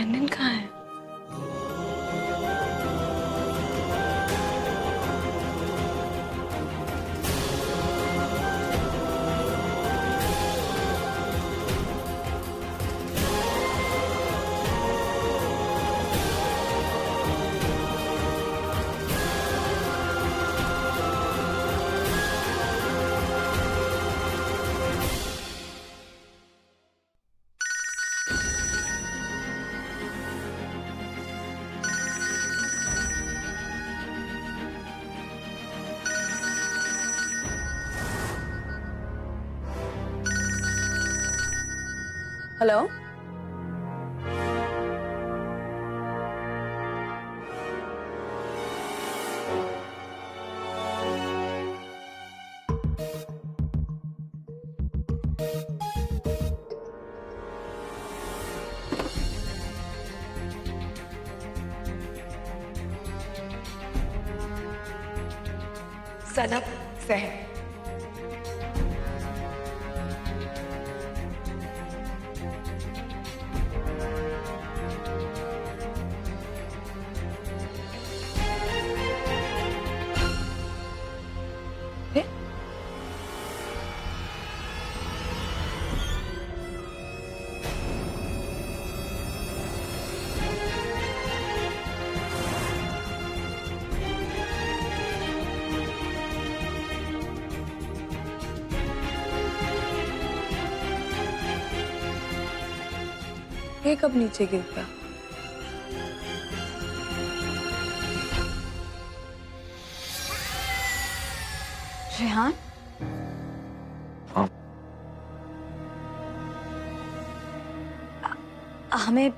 Brandon कहाँ है? Hello, सनम सहन। ये कब नीचे गिर गया? रेहान, हमें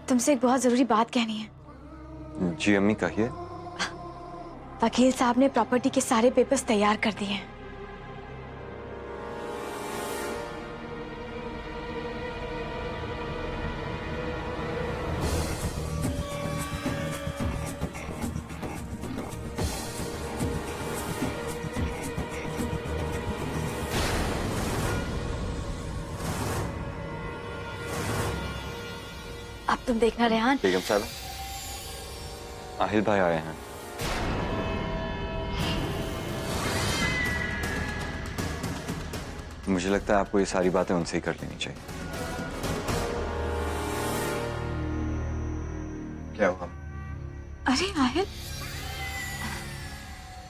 तुमसे एक बहुत जरूरी बात कहनी है। जी अम्मी कहिए। वकील साहब ने प्रॉपर्टी के सारे पेपर्स तैयार कर दिए हैं। अब तुम देखना रेहान। बेगम साहब, आहिल भाई आए हैं। मुझे लगता है आपको ये सारी बातें उनसे ही कर लेनी चाहिए। क्या हुआ? अरे आहिल,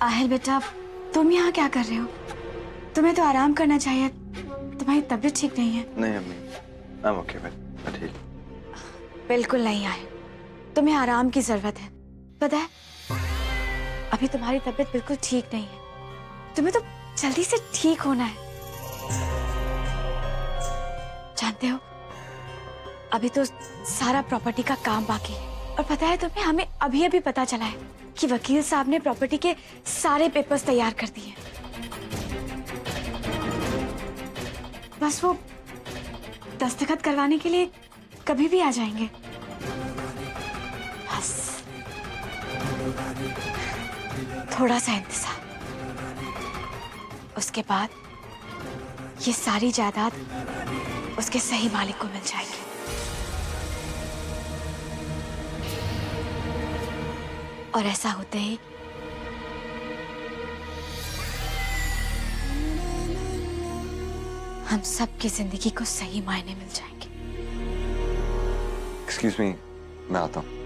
आहिल बेटा, तुम यहाँ क्या कर रहे हो? तुम्हें तो आराम करना चाहिए, तुम्हारी तबीयत ठीक नहीं है। नहीं अम्मी, I'm okay, मैं ठीक। बिल्कुल नहीं आहिल, तुम्हें आराम की जरूरत है। पता है, अभी तुम्हारी तबीयत बिल्कुल ठीक नहीं है। तुम्हें तो जल्दी से ठीक होना है। जानते हो, अभी तो सारा प्रॉपर्टी का काम बाकी है। और पता है तुम्हें, हमें अभी अभी पता चला है कि वकील साहब ने प्रॉपर्टी के सारे पेपर्स तैयार कर दिए। बस वो दस्तखत करवाने के लिए कभी भी आ जाएंगे। बस थोड़ा सा इंतजार, उसके बाद ये सारी जायदाद उसके सही मालिक को मिल जाएगी। और ऐसा होते ही हम सबकी जिंदगी को सही मायने मिल जाएंगे। एक्सक्यूज मी, मैं आता हूँ।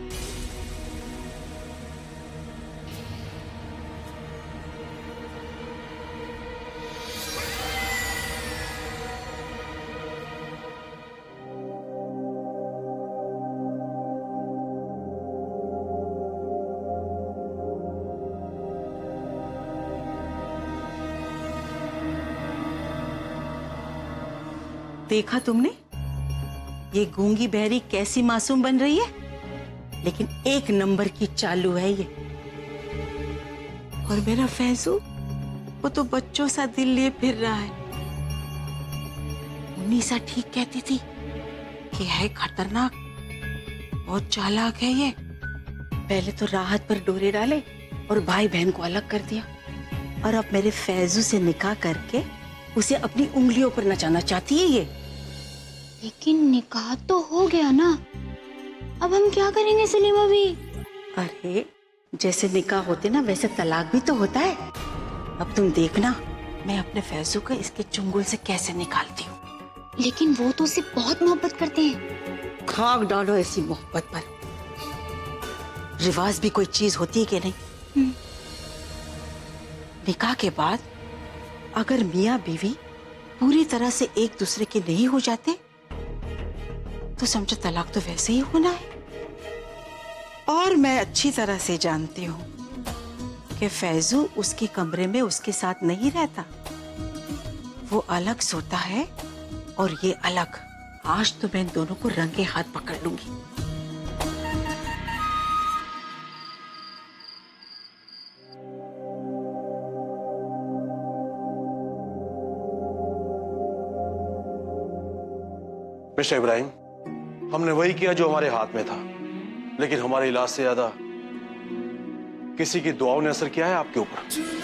देखा तुमने, ये गूंगी बहरी कैसी मासूम बन रही है, लेकिन एक नंबर की चालू है ये। और मेरा फैजू, वो तो बच्चों सा दिल लिए फिर रहा है। मुन्नीसा ठीक कहती थी कि है खतरनाक, बहुत चालाक है ये। पहले तो राहत पर डोरे डाले और भाई बहन को अलग कर दिया, और अब मेरे फैजू से निकाह करके उसे अपनी उंगलियों पर नचाना चाहती है ये। लेकिन निकाह तो हो गया ना, अब हम क्या करेंगे सलीम अभी? अरे जैसे निकाह होते ना वैसे तलाक भी तो होता है। अब तुम देखना मैं अपने फैजू को इसके चुंगल से कैसे निकालती हूँ। लेकिन वो तो उससे बहुत मोहब्बत करते हैं। खाक डालो ऐसी मोहब्बत पर। रिवाज भी कोई चीज होती है कि नहीं? निकाह के बाद अगर मियाँ बीवी पूरी तरह से एक दूसरे के नहीं हो जाते तो समझो तलाक तो वैसे ही होना है। और मैं अच्छी तरह से जानती हूँ कि फैजू उसके कमरे में उसके साथ नहीं रहता, वो अलग सोता है और ये अलग। आज तो मैं इन दोनों को रंगे हाथ पकड़ लूंगी। मिस्टर इब्राहिम, हमने वही किया जो हमारे हाथ में था, लेकिन हमारे इलाज से ज्यादा किसी की दुआओं ने असर किया है आपके ऊपर।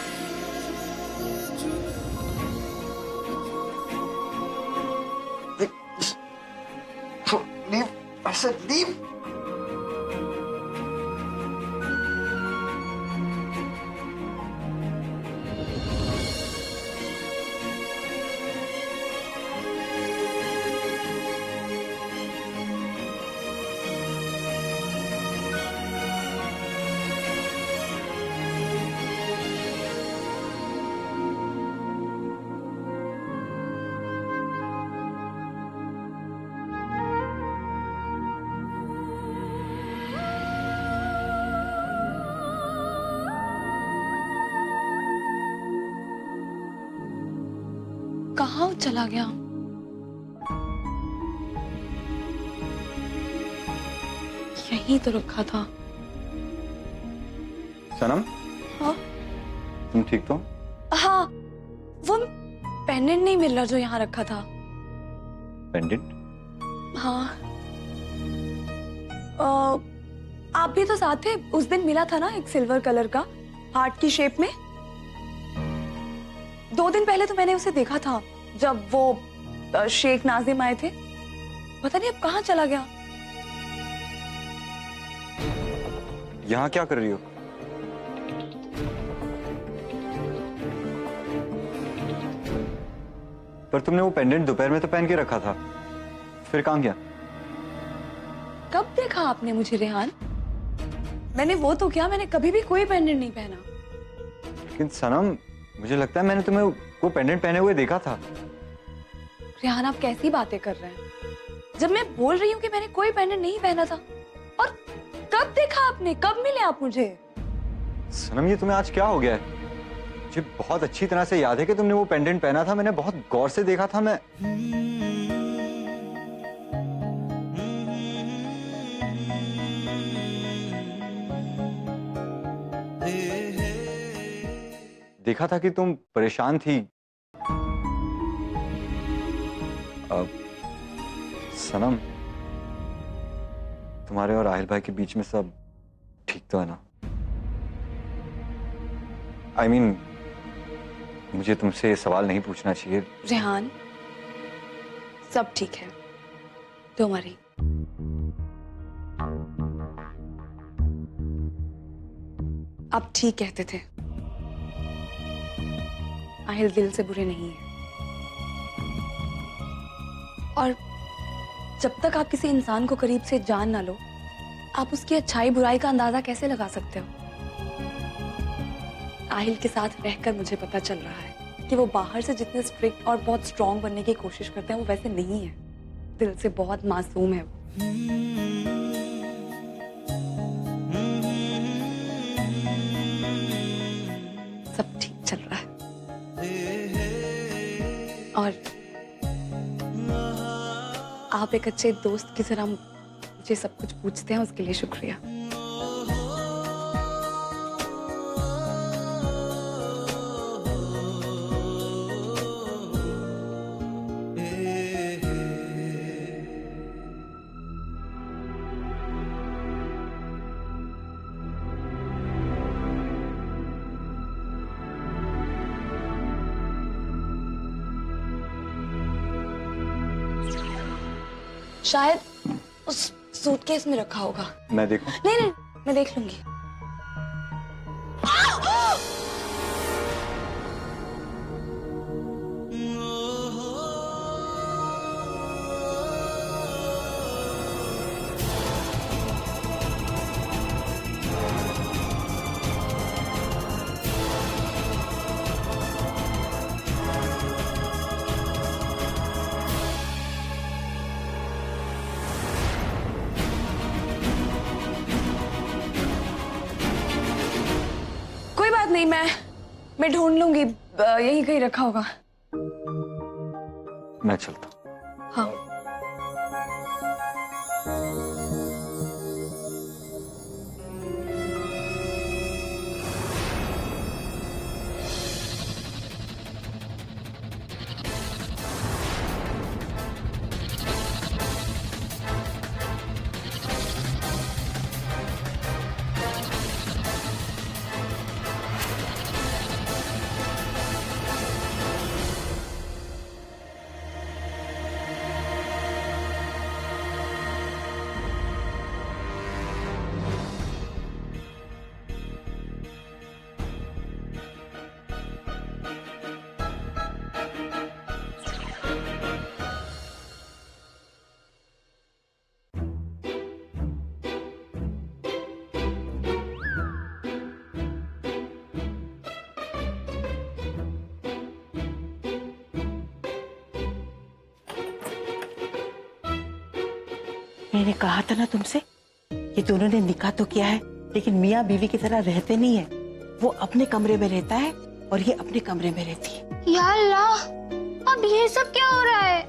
कहाँ चला गया? यहीं तो रखा था। सनम, हाँ तुम ठीक तो? हाँ, वो पेंडेंट नहीं मिल रहा जो यहाँ रखा था। पेंडेंट? हाँ, आप भी तो साथ थे उस दिन, मिला था ना एक सिल्वर कलर का हार्ट की शेप में। 2 दिन पहले तो मैंने उसे देखा था जब वो शेख नाजिम आए थे। पता नहीं अब कहाँ चला गया। यहाँ क्या कर रही हो? पर तुमने वो पेंडेंट दोपहर में तो पहन के रखा था, फिर कहाँ गया? कब देखा आपने मुझे रेहान? मैंने वो तो क्या, मैंने कभी भी कोई पेंडेंट नहीं पहना। लेकिन सनम, मुझे लगता है मैंने तुम्हें वो पेंडेंट पहने हुए देखा था। रेहान आप कैसी बातें कर रहे हैं? जब मैं बोल रही हूँ कि मैंने कोई पेंडेंट नहीं पहना था। और कब देखा आपने, कब मिले आप मुझे? सनम, ये तुम्हें आज क्या हो गया है? मुझे बहुत अच्छी तरह से याद है कि तुमने वो पेंडेंट पहना था, मैंने बहुत गौर से देखा था। मैं देखा था कि तुम परेशान थी। सनम, तुम्हारे और आहिल भाई के बीच में सब ठीक तो है ना? I mean, मुझे तुमसे ये सवाल नहीं पूछना चाहिए। रेहान, सब ठीक है, तुम्हारी। आप ठीक कहते थे, आहिल दिल से बुरे नहीं है। और जब तक आप किसी इंसान को करीब से जान ना लो, आप उसकी अच्छाई बुराई का अंदाजा कैसे लगा सकते हो? आहिल के साथ रहकर मुझे पता चल रहा है कि वो बाहर से जितने स्ट्रिक्ट और बहुत स्ट्रॉन्ग बनने की कोशिश करते हैं वो वैसे नहीं है। दिल से बहुत मासूम है वो। सब ठीक चल रहा है। और आप एक अच्छे दोस्त की तरह मुझे सब कुछ पूछते हैं, उसके लिए शुक्रिया। शायद उस सूटकेस में रखा होगा। मैं देखूं? नहीं नहीं, मैं देख लूंगी। कोई बात नहीं, मैं ढूंढ लूंगी, यहीं कहीं रखा होगा। मैं चलता हूं। हाँ। मैंने कहा था ना तुमसे, ये दोनों ने निकाह तो किया है लेकिन मियाँ बीवी की तरह रहते नहीं है। वो अपने कमरे में रहता है और ये अपने कमरे में रहती है। या अल्लाह, अब ये सब क्या हो रहा है?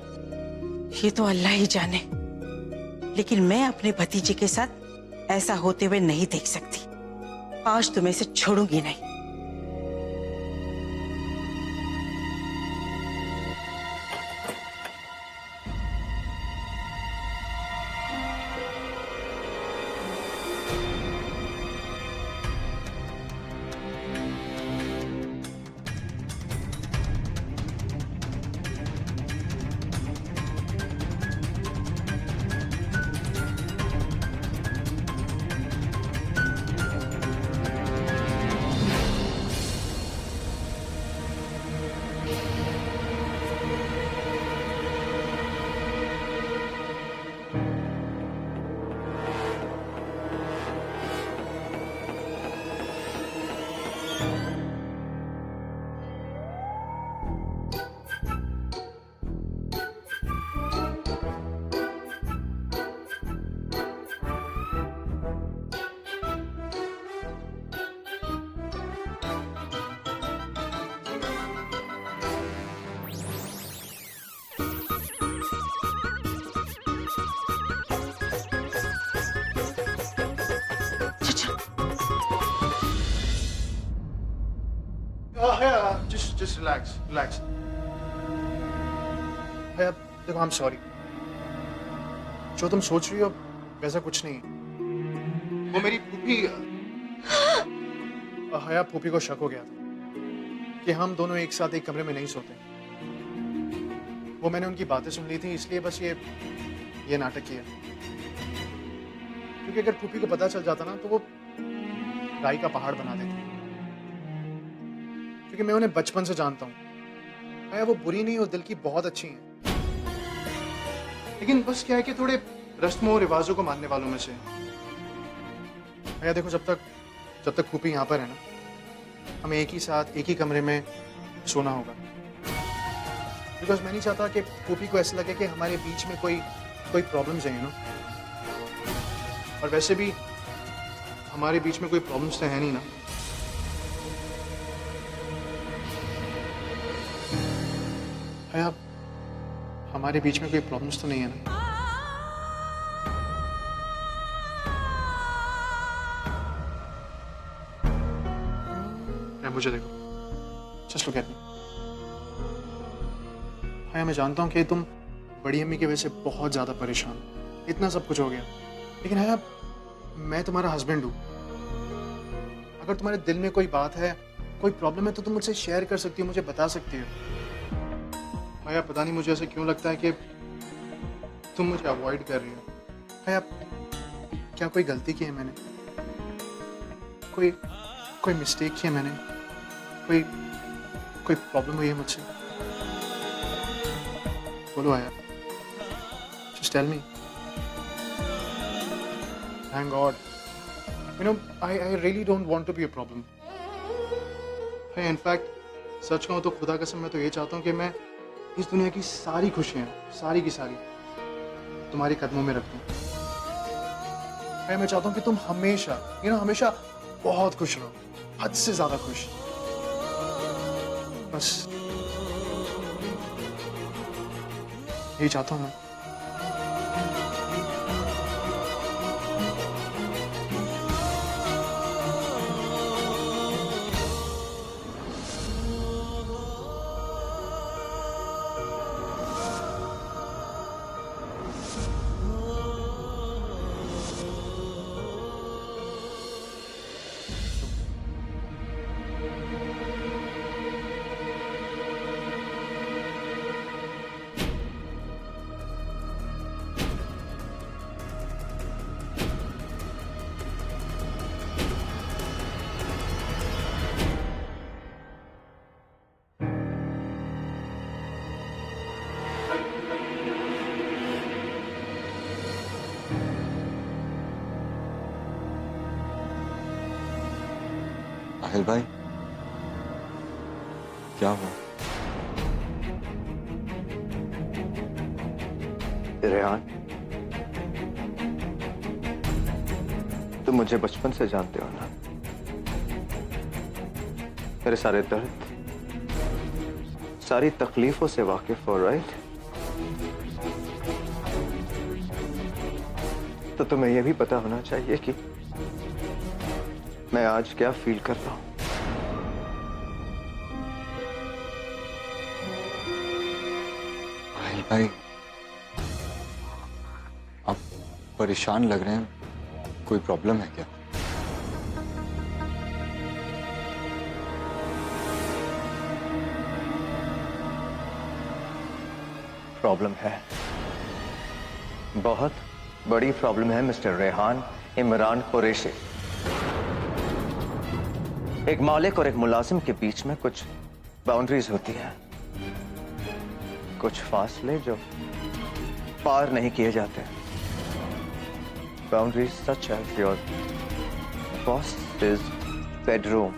ये तो अल्लाह ही जाने, लेकिन मैं अपने भतीजे के साथ ऐसा होते हुए नहीं देख सकती। आज तो मैं इसे छोड़ूंगी नहीं। Just relax. भैया देखो, I'm sorry. जो तुम सोच रही हो वैसा कुछ नहीं है। वो मेरी फूफी, हया फूफी को शक हो गया था कि हम दोनों एक साथ एक कमरे में नहीं सोते। वो मैंने उनकी बातें सुन ली थी, इसलिए बस ये नाटक किया। क्योंकि अगर फूफी को पता चल जाता ना तो वो राई का पहाड़ बना देती। क्योंकि मैं उन्हें बचपन से जानता हूँ। भैया वो बुरी नहीं, वो दिल की बहुत अच्छी हैं। लेकिन बस क्या है कि थोड़े रस्मों और रिवाजों को मानने वालों में से। भैया देखो, जब तक फूफी यहाँ पर है ना, हमें एक ही साथ एक ही कमरे में सोना होगा। बिकॉज मैं नहीं चाहता कि फूफी को ऐसा लगे कि हमारे बीच में कोई प्रॉब्लम्स हैं, यू नो। और वैसे भी हमारे बीच में कोई प्रॉब्लम्स तो है नहीं ना। भैया हमारे बीच में कोई प्रॉब्लम्स तो नहीं है ना? मुझे देखो, जस्ट लुक एट मी। भैया मैं जानता हूँ कि तुम बड़ी अम्मी की वजह से बहुत ज्यादा परेशान हो, इतना सब कुछ हो गया। लेकिन भैया मैं तुम्हारा हस्बैंड हूँ। अगर तुम्हारे दिल में कोई बात है, कोई प्रॉब्लम है, तो तुम मुझसे शेयर कर सकती हो, मुझे बता सकती हो। भैया पता नहीं मुझे ऐसे क्यों लगता है कि तुम मुझे अवॉइड कर रही हो। भैया क्या कोई गलती की है मैंने? कोई कोई मिस्टेक की है मैंने? कोई कोई प्रॉब्लम हुई है मुझसे? बोलो आया, just tell me. Thank God. You know, I really don't want to be a problem. Hey, in fact, सच कहूँ तो खुदा कसम मैं तो ये चाहता हूँ कि मैं इस दुनिया की सारी खुशियाँ, सारी की सारी तुम्हारे कदमों में रख दूँ। मैं चाहता हूँ कि तुम हमेशा, हमेशा बहुत खुश रहो, हद से ज्यादा खुश। बस यही चाहता हूँ मैं। साहिल भाई, क्या हुआ? रेहान, तुम मुझे बचपन से जानते हो ना। मेरे सारे दर्द, सारी तकलीफों से वाकिफ हो, राइट? तो तुम्हें यह भी पता होना चाहिए कि मैं आज क्या फील कर रहा हूं। साहिल भाई, आप परेशान लग रहे हैं, कोई प्रॉब्लम है क्या? प्रॉब्लम है, बहुत बड़ी प्रॉब्लम है मिस्टर रेहान इमरान कुरैशी। एक मालिक और एक मुलाजिम के बीच में कुछ बाउंड्रीज होती हैं, कुछ फासले जो पार नहीं किए जाते। Boundaries such as your boss's bedroom,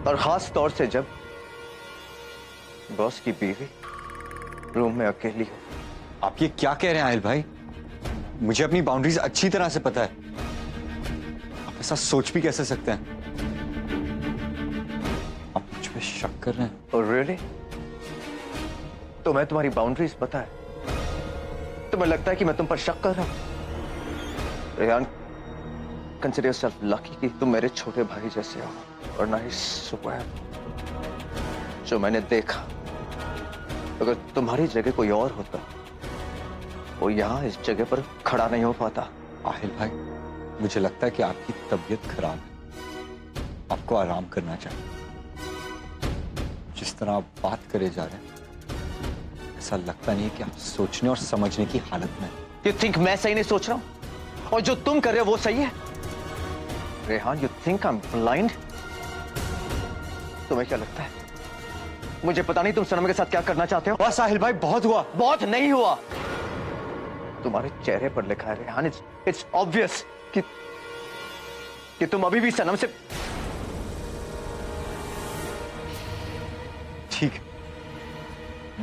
और खास तौर से जब बॉस की बीवी रूम में अकेली हो। आप ये क्या कह रहे हैं आहिल भाई? मुझे अपनी बाउंड्रीज अच्छी तरह से पता है। आप ऐसा सोच भी कैसे सकते हैं? आप मुझ पे शक कर रहे हैं? और रियली? तुम्हें तुम्हारी बाउंड्रीज पता है? तुम्हें लगता है कि मैं तुम पर शक कर रहा हूं? रेहान, कंसीडर योरसेल्फ लकी कि तुम मेरे छोटे भाई जैसे हो, और ना ही स्वेयर जो मैंने देखा। अगर तुम्हारी जगह कोई और होता, वो यहां इस जगह पर खड़ा नहीं हो पाता। आहिल भाई, मुझे लगता है कि आपकी तबीयत खराब है, आपको आराम करना चाहिए। जिस तरह आप बात करे जा रहे हैं, ऐसा लगता नहीं है कि आप सोचने और समझने की हालत में। यू थिंक मैं सही नहीं सोच रहा हूं, और जो तुम कर रहे हो वो सही है? Rehan, you think I am blind? तुम्हें क्या लगता है मुझे पता नहीं तुम सनम के साथ क्या करना चाहते हो? बस साहिल भाई, बहुत हुआ। बहुत नहीं हुआ। तुम्हारे चेहरे पर लिखा है रेहान, इट्स ऑब्वियस कि तुम अभी भी सनम से। ठीक है,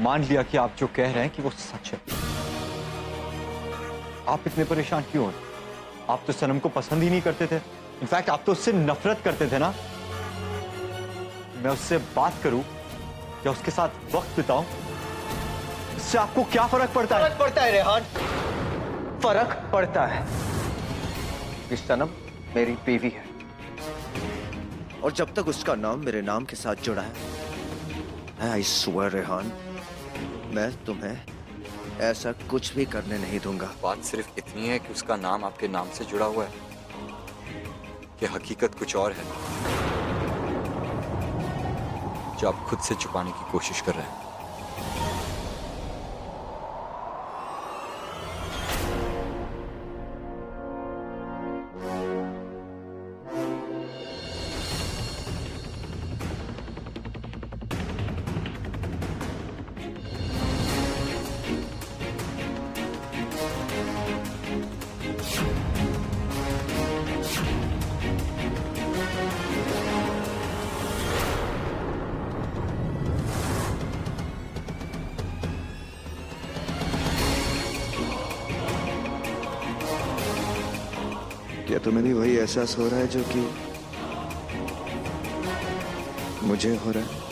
मान लिया कि आप जो कह रहे हैं कि वो सच है। आप इतने परेशान क्यों हो? आप तो सनम को पसंद ही नहीं करते थे। इनफैक्ट आप तो उससे नफरत करते थे ना। मैं उससे बात करूं या उसके साथ वक्त बिताऊं, इससे आपको क्या फर्क पड़ता है? फर्क पड़ता है रेहान, फर्क पड़ता है कि सनम मेरी बीवी है, और जब तक उसका नाम मेरे नाम के साथ जुड़ा है, आई स्वेयर रेहान, मैं तुम्हें ऐसा कुछ भी करने नहीं दूंगा। बात सिर्फ इतनी है कि उसका नाम आपके नाम से जुड़ा हुआ है, कि हकीकत कुछ और है जो आप खुद से छुपाने की कोशिश कर रहे हैं। तुम्हें भी वही एहसास हो रहा है जो कि मुझे हो रहा है?